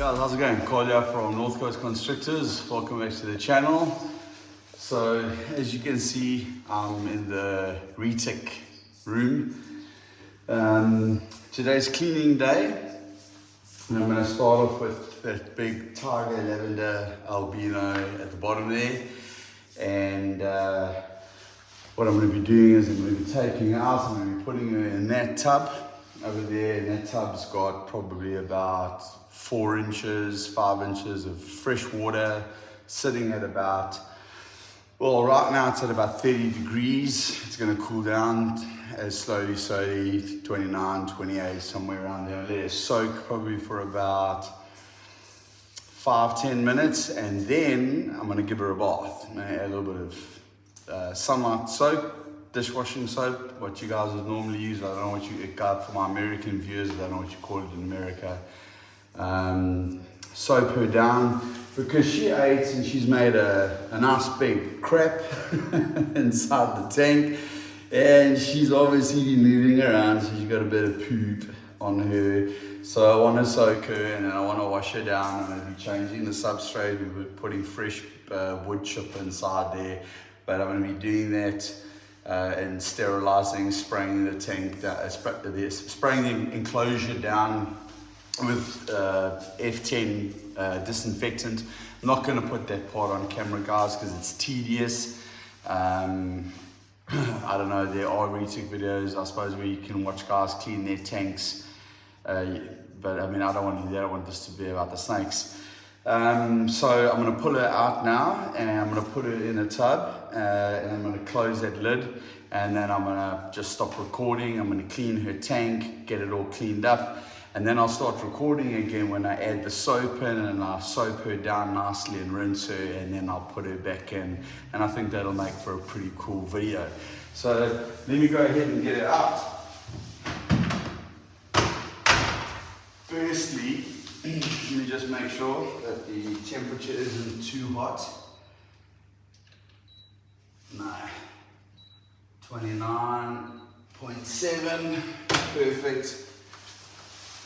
Guys, how's it going? Tallulah from North Coast Constrictors. Welcome back to the channel. So, as you can see, I'm in the retic room. Today's cleaning day. And I'm going to start off with that big tiger lavender albino at the bottom there. And what I'm going to be doing is I'm going to be taking her out. I'm going to be putting her in that tub over there. And that tub's got probably about 4 inches, 5 inches of fresh water sitting at about, well, right now it's at about 30 degrees. It's going to cool down as slowly, 29, 28, somewhere around there. Let it soak probably for about 5-10 minutes, and then I'm going to give her a bath. I'm going to add a little bit of sunlight soap, dishwashing soap, what you guys would normally use. I don't know what you got for my American viewers. I don't know what you call it in America. Soap her down because she ate and she's made a nice big crap inside the tank, and she's obviously been moving around, so she's got a bit of poop on her. So I want to soak her and then I want to wash her down. I'm going to be changing the substrate. We're putting fresh wood chip inside there, but I'm going to be doing that and sterilizing, spraying the tank, spraying the enclosure down with F10 disinfectant. I'm not going to put that part on camera, guys, because it's tedious. I don't know, there are retic videos, I suppose, where you can watch guys clean their tanks, but I mean, I don't want to do that. I want this to be about the snakes. So I'm going to pull her out now, and I'm going to put her in a tub, and I'm going to close that lid, and then I'm going to just stop recording. I'm going to clean her tank, get it all cleaned up, and then I'll start recording again when I add the soap in, and I'll soap her down nicely and rinse her, and then I'll put her back in, and I think that'll make for a pretty cool video. So let me go ahead and get it out. Firstly, let me just make sure that the temperature isn't too hot. No, 29.7, perfect.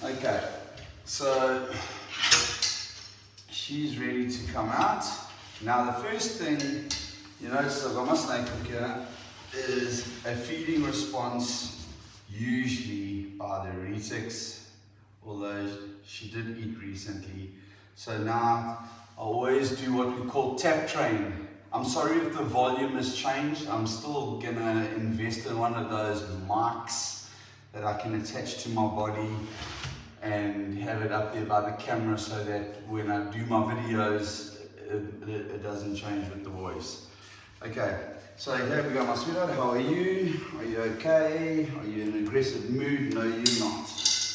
Okay, so she's ready to come out. Now the first thing you notice I've got my snake hook here is a feeding response, usually by the retics, although she did eat recently. So now I always do what we call tap train. I'm sorry if the volume has changed. I'm still gonna invest in one of those mics that I can attach to my body and have it up there by the camera so that when I do my videos, it doesn't change with the voice. Okay, so here we go, my sweetheart. How are you? Are you okay? Are you in an aggressive mood? No, you're not.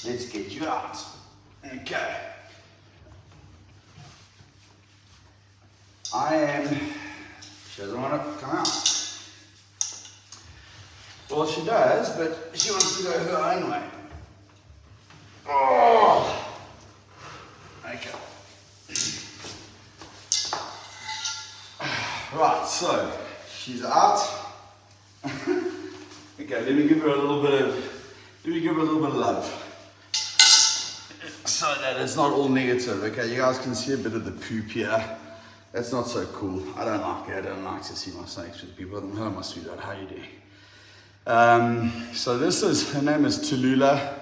Let's get you out. Okay. She doesn't want to come out. Well, she does, but she wants to go her own way. Oh. Okay. Right, so she's out. Okay, let me give her a little bit of love, so that it's not all negative. Okay, you guys can see a bit of the poop here. That's not so cool. I don't like it. I don't like to see my snakes with people. Hello, my sweetheart. How are you doing? So her name is Tallulah.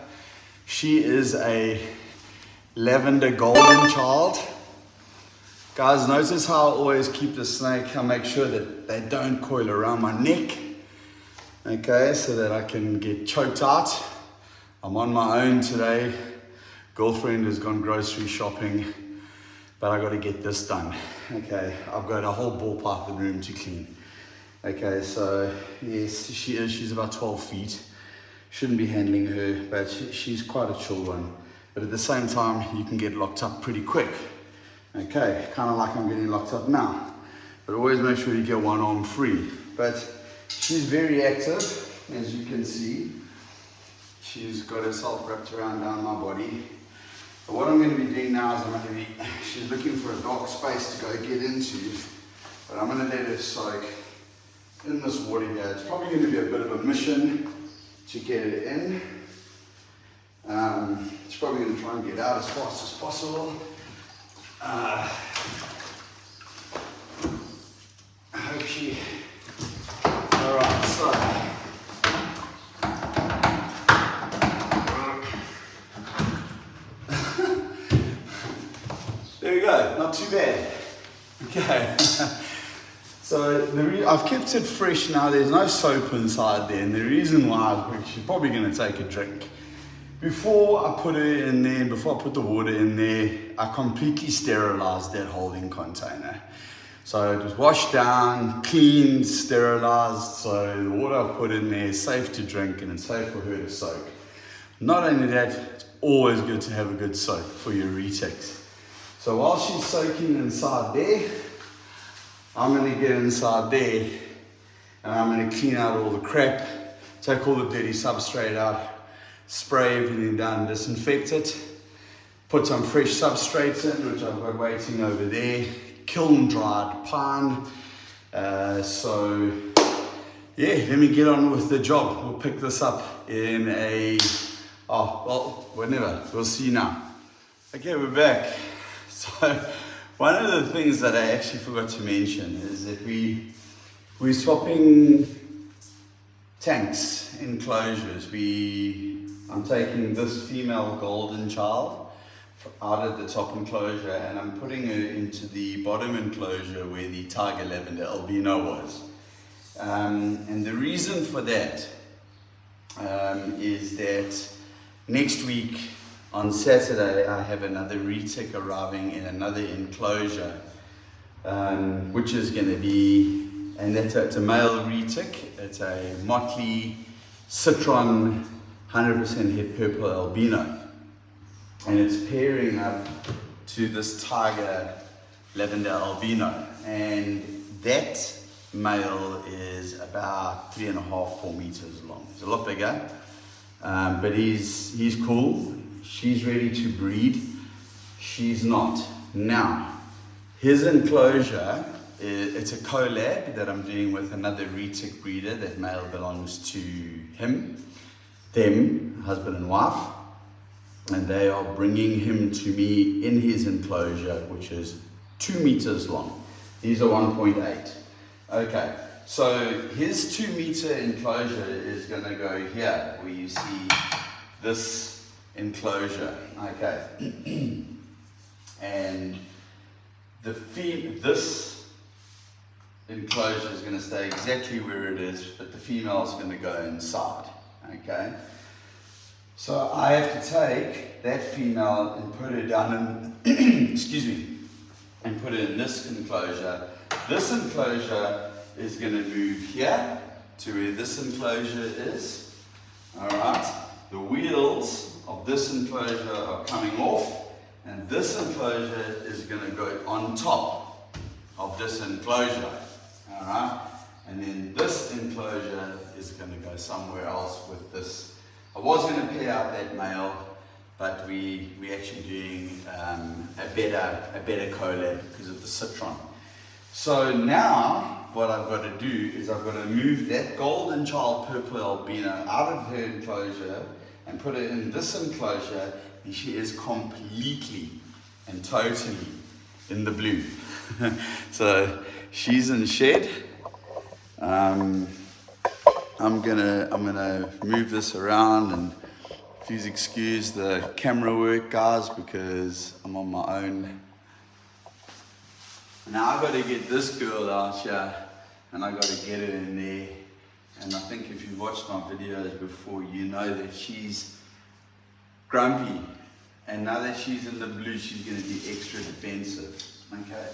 She is a lavender golden child. Guys, notice how I always keep the snake. I make sure that they don't coil around my neck. Okay, so that I can get choked out. I'm on my own today. Girlfriend has gone grocery shopping, but I got to get this done. Okay, I've got a whole ball python room to clean. Okay, so yes, she's about 12 feet. Shouldn't be handling her, but she's quite a chill one. But at the same time, you can get locked up pretty quick. Okay, kind of like I'm getting locked up now. But always make sure you get one arm free. But she's very active, as you can see. She's got herself wrapped around down my body. But what I'm going to be doing now is she's looking for a dark space to go get into. But I'm going to let her soak in this water here. It's probably going to be a bit of a mission to get it in. It's probably going to try and get out as fast as possible. I hope she... Alright, so... There we go, not too bad. Okay. So I've kept it fresh now, there's no soap inside there, and the reason why is she's probably going to take a drink. Before I put her in there, before I put the water in there, I completely sterilized that holding container. So it was washed down, cleaned, sterilized, so the water I've put in there is safe to drink and it's safe for her to soak. Not only that, it's always good to have a good soak for your retics. So while she's soaking inside there, I'm going to get inside there and I'm going to clean out all the crap, take all the dirty substrate out, spray everything down, disinfect it, put some fresh substrate in, which I've got waiting over there, kiln dried pine. So yeah, let me get on with the job. We'll pick this up in whenever, we'll see now. Okay, we're back. So one of the things that I actually forgot to mention is that we're swapping tanks, enclosures. I'm taking this female golden child out of the top enclosure and I'm putting her into the bottom enclosure where the tiger lavender albino was. And the reason for that is that next week on Saturday I have another retic arriving in another enclosure, which is going to be, and it's a male retic. It's a motley citron 100% het purple albino, and it's pairing up to this tiger lavender albino, and that male is about 3.5-4 meters long. He's a lot bigger, but he's cool. She's ready to breed. She's not. Now, his enclosure, it's a collab that I'm doing with another retic breeder. That male belongs to them, husband and wife, and they are bringing him to me in his enclosure, which is 2 meters long. These are 1.8. Okay, so his 2 meter enclosure is going to go here, where you see this enclosure. Okay, and this enclosure is going to stay exactly where it is, but the female is going to go inside. Okay, so I have to take that female and put her down in excuse me, and put her in this enclosure. This enclosure is going to move here to where this enclosure is. Alright, the wheels of this enclosure are coming off, and this enclosure is going to go on top of this enclosure. Alright, and then this enclosure is going to go somewhere else with this. I was going to pair up that male, but we're actually doing a better collab because of the citron. So now what I've got to do is I've got to move that golden child purple albino out of her enclosure and put her in this enclosure, and she is completely and totally in the blue. So she's in shed. I'm gonna move this around, and please excuse the camera work, guys, because I'm on my own. Now I've got to get this girl out here, and I've got to get her in there. And I think if you've watched my videos before, you know that she's grumpy, and now that she's in the blue, she's going to be extra defensive. Okay.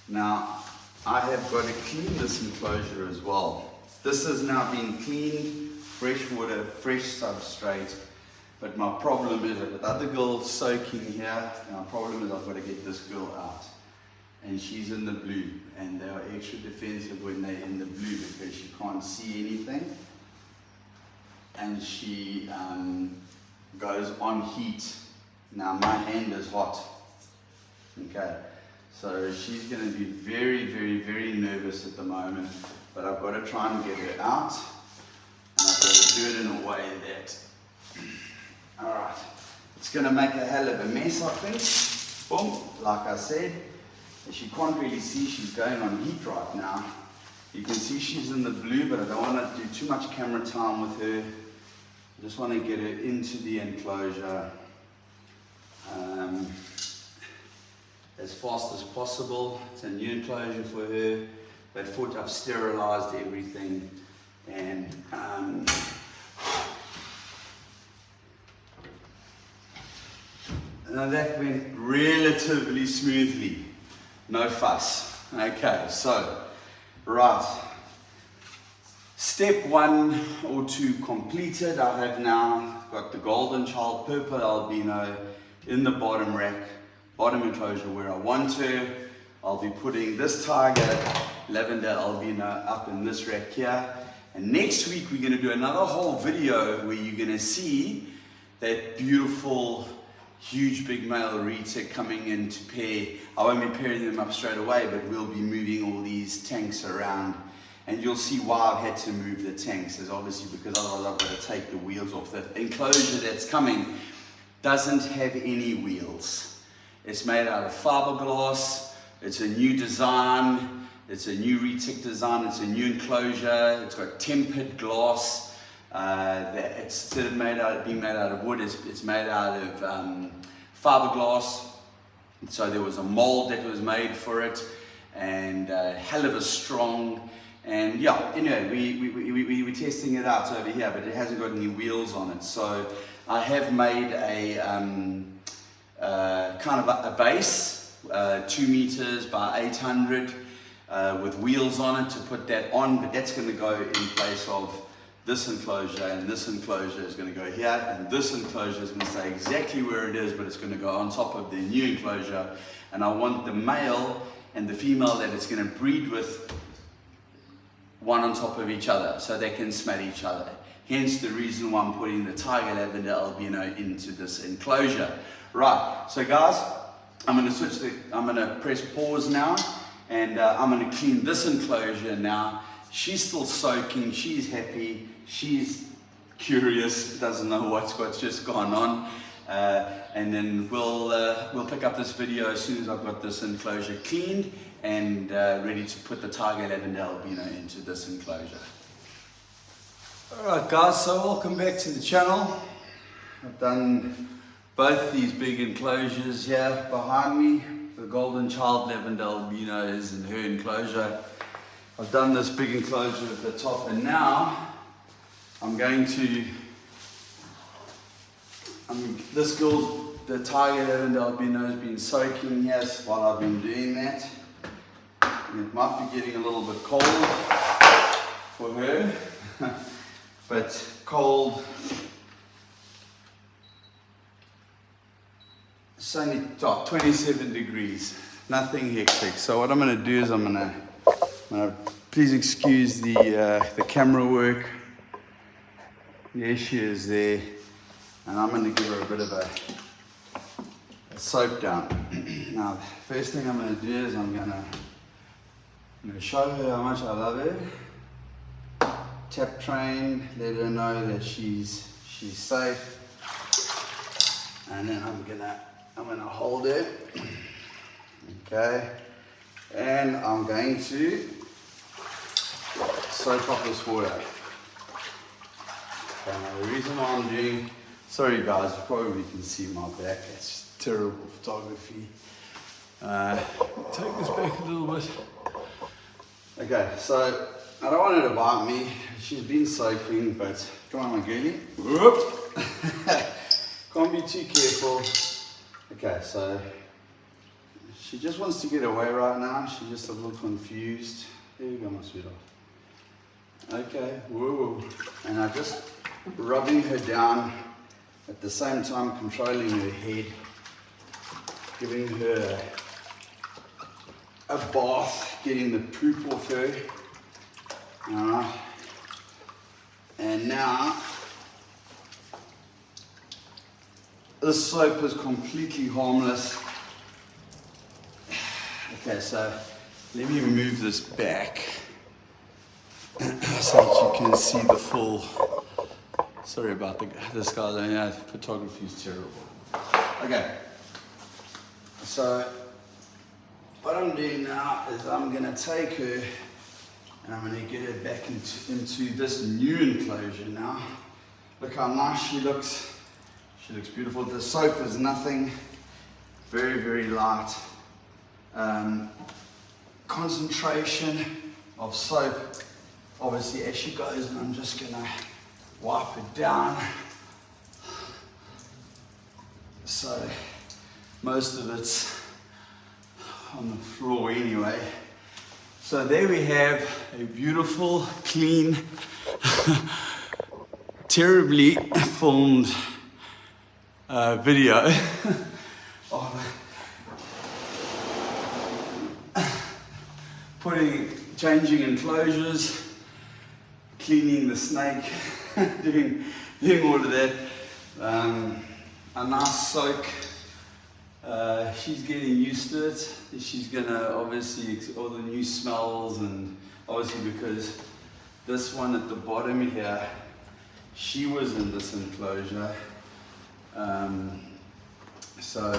Now I have got to clean this enclosure as well. This has now been cleaned, fresh water, fresh substrate. But my problem is I've got other girls soaking here. And my problem is I've got to get this girl out. And she's in the blue. And they are extra defensive when they're in the blue because she can't see anything. And she goes on heat. Now my hand is hot. Okay. So she's going to be very, very, very nervous at the moment. But I've got to try and get her out. And I've got to do it in a way that... Alright. It's going to make a hell of a mess, I think. Boom, like I said, she can't really see, she's going on heat right now. You can see she's in the blue, but I don't want to do too much camera time with her. I just want to get her into the enclosure as fast as possible. It's a new enclosure for her. That foot, I've sterilized everything, and now that went relatively smoothly, no fuss. Okay, so right, step 1 or 2 completed. I have now got the golden child purple albino in the bottom rack, bottom enclosure where I want her. I'll be putting this tiger lavender albino up in this rack here, and next week we're going to do another whole video where you're going to see that beautiful huge big male Rita coming in to pair. I won't be pairing them up straight away, but we'll be moving all these tanks around, and you'll see why I've had to move the tanks. Is obviously because otherwise I've got to take the wheels off. The enclosure that's coming doesn't have any wheels. It's made out of fiberglass. It's a new design. It's a new retic design. It's a new enclosure. It's got tempered glass. Instead of being made out of wood, it's made out of fiberglass. So there was a mold that was made for it, and hell of a strong. And yeah, anyway, we're testing it out over here, but it hasn't got any wheels on it. So I have made a kind of a base, 2 meters by 800 with wheels on it to put that on, but that's going to go in place of this enclosure, and this enclosure is going to go here, and this enclosure is going to stay exactly where it is, but it's going to go on top of the new enclosure. And I want the male and the female that it's going to breed with one on top of each other so they can smell each other. Hence the reason why I'm putting the tiger lavender albino into this enclosure. Right, so guys, I'm going to press pause now, and I'm going to clean this enclosure now. She's still soaking, she's happy, she's curious, doesn't know what's just gone on. And then we'll pick up this video as soon as I've got this enclosure cleaned and ready to put the tiger lavender albino into this enclosure. Alright guys, so welcome back to the channel. I've done both these big enclosures here behind me. The golden child lavender albino is in her enclosure. I've done this big enclosure at the top, and now I'm going to, this girl's, the tiger lavender albino has been soaking here while I've been doing that. And it might be getting a little bit cold for her, but cold. It's only 27 degrees, nothing hectic. So what I'm going to do is I'm going to please excuse the camera work. There she is there, and I'm going to give her a bit of a soap down. Now, the first thing I'm going to do is I'm going to show her how much I love her. Tap train, let her know that she's safe, and then I'm gonna hold her. Okay, and I'm going to soak up this water. Okay, now the reason why I'm doing, sorry guys, you probably can see my back, it's terrible photography. Take this back a little bit. Okay, so I don't want her to bite me. She's been soaking, but come on my girlie. Whoop. Can't be too careful. Okay, so she just wants to get away right now. She's just a little confused. There you go, my sweetheart. Okay, whoa. And I'm just rubbing her down at the same time controlling her head, giving her a bath, getting the poop off her. And now this soap is completely harmless. Okay, so let me move this back so that you can see the full. Sorry about this guys, photography is terrible. Okay, So what I'm doing now is I'm going to take her and I'm going to get her back into this new enclosure now. Look how nice she looks. She looks beautiful. The soap is nothing. Very, very light. Concentration of soap. Obviously as she goes, and I'm just going to wipe it down. So most of it's on the floor anyway. So there we have a beautiful, clean, terribly filmed video of changing enclosures, cleaning the snake, doing all of that. A nice soak. She's getting used to it. She's gonna obviously all the new smells, and obviously because this one at the bottom here, she was in this enclosure. So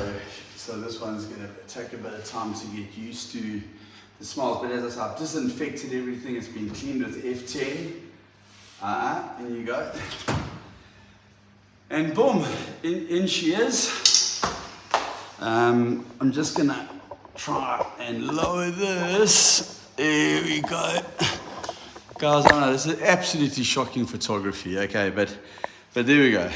this one's gonna take a bit of time to get used to the smells. But as I said, I've disinfected everything. It's been cleaned with F10. There you go. And boom, in she is. I'm just gonna try and lower this. There we go. Guys, I know this is absolutely shocking photography, okay, but there we go.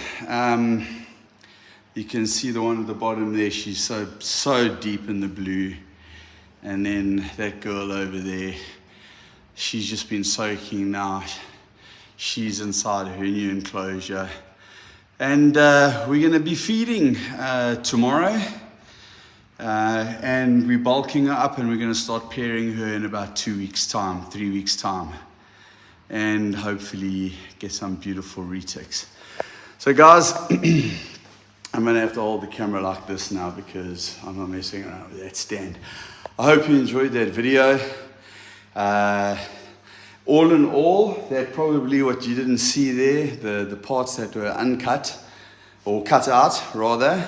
You can see the one at the bottom there, she's so deep in the blue. And then that girl over there, she's just been soaking now. She's inside her new enclosure. And we're gonna be feeding tomorrow. And we're bulking her up, and we're going to start pairing her in about 2 weeks time, 3 weeks time, and hopefully get some beautiful retics. So guys, I'm going to have to hold the camera like this now because I'm not messing around with that stand. I hope you enjoyed that video. All in all, that probably what you didn't see there, the parts that were uncut or cut out rather,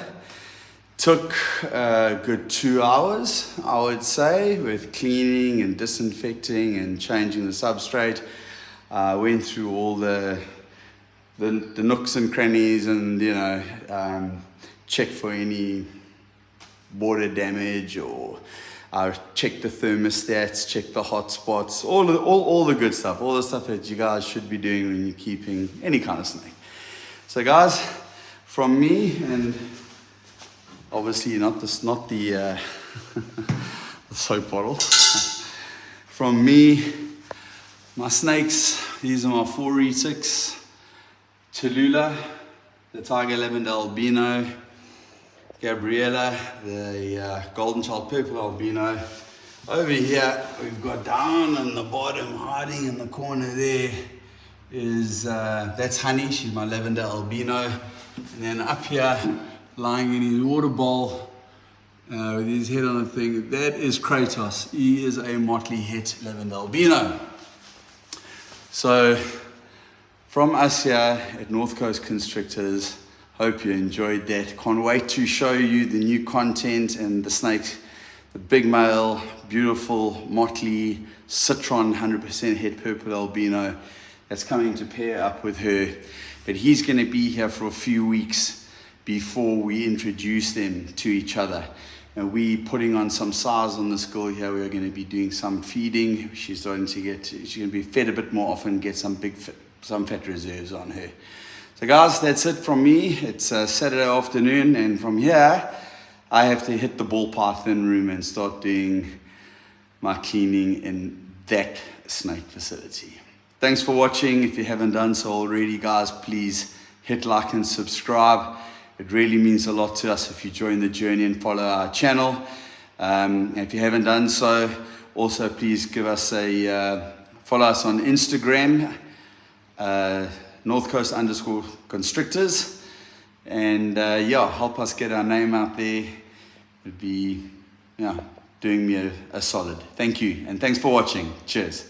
took a good 2 hours, I would say, with cleaning and disinfecting and changing the substrate. Went through all the nooks and crannies, and checked for any water damage, or checked the thermostats, checked the hotspots, all the good stuff, all the stuff that you guys should be doing when you're keeping any kind of snake. So guys, from me, and obviously not the the soap bottle. From me, my snakes, these are my 4 retics. Tallulah, the Tiger Lavender Albino. Gabriella, the Golden Child Purple Albino. Over here, we've got down in the bottom, hiding in the corner there, is, that's Honey, she's my Lavender Albino. And then up here, lying in his water bowl with his head on the thing, that is Kratos. He is a motley het Lavender Albino. So from us here at North Coast Constrictors, hope you enjoyed that. Can't wait to show you the new content and the snakes, the big male, beautiful motley citron 100% het purple albino that's coming to pair up with her. But he's going to be here for a few weeks before we introduce them to each other. And we're putting on some size on this girl here. We're going to be doing some feeding. She's going to be fed a bit more often, get some fat reserves on her. So guys, that's it from me. It's Saturday afternoon, and from here, I have to hit the ball python room and start doing my cleaning in that snake facility. Thanks for watching. If you haven't done so already, guys, please hit like and subscribe. It really means a lot to us if you join the journey and follow our channel. If you haven't done so, also please give us follow us on Instagram, North Coast _constrictors, and help us get our name out there. It'd be doing me a solid. Thank you, and thanks for watching. Cheers.